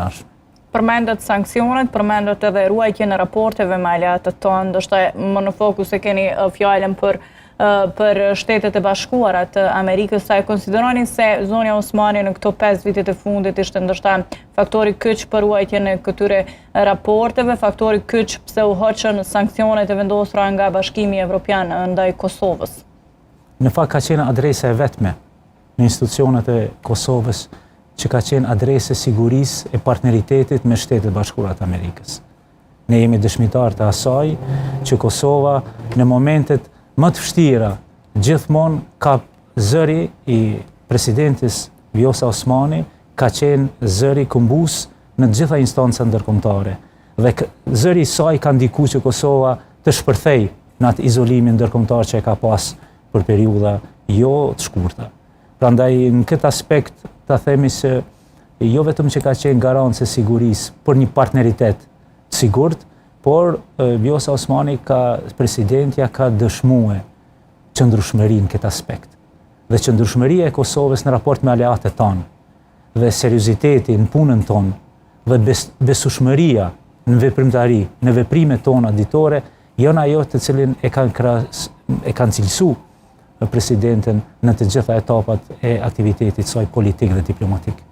ardhshme. Përmendet sankcionet, përmendet edhe ruajtjen e raporteve me aleatët tonë, ndoshta më në fokus e keni fjalën për Shtetet e Bashkuara të Amerikës, sa e konsideroni se zonja Osmani në këto 5 vitet e fundit ishte ndoshta faktori kyç për ruajtjen e këtyre raporteve, faktori kyç pse u hoqën sankcionet e vendosura nga Bashkimi Evropian ndaj Kosovës? Në fakt ka qenë adresa e vetme në institucionet e Kosovës që ka qenë adrese sigurisë e partneritetit me Shtetet Bashkuara të Amerikës. Ne jemi dëshmitar të asaj që Kosova në momentet më të vështira gjithmonë ka zëri i presidentis Vjosa Osmani ka qenë zëri këmbus në të gjitha instancat ndërkombëtare. Dhe zëri i saj ka ndikuar që Kosova të shpërthej në atë izolimin ndërkombëtar që e ka pas për periudha jo të shkurta. Prandaj në këtë aspekt ta themi se jo vetëm që ka qenë garancë e sigurisë për një partneritet të sigurt, por Vjosa Osmani presidentja ka dëshmuar qëndrueshmërinë në këtë aspekt. Dhe qëndrueshmëria e Kosovës në raport me aleatët tanë, dhe serioziteti në punën tonë, dhe besueshmëria në veprimtari, në veprimet tona ditore, janë ajo të cilin e kanë cilësuar presidenten në të gjitha etapat e aktivitetit saj politik dhe diplomatik.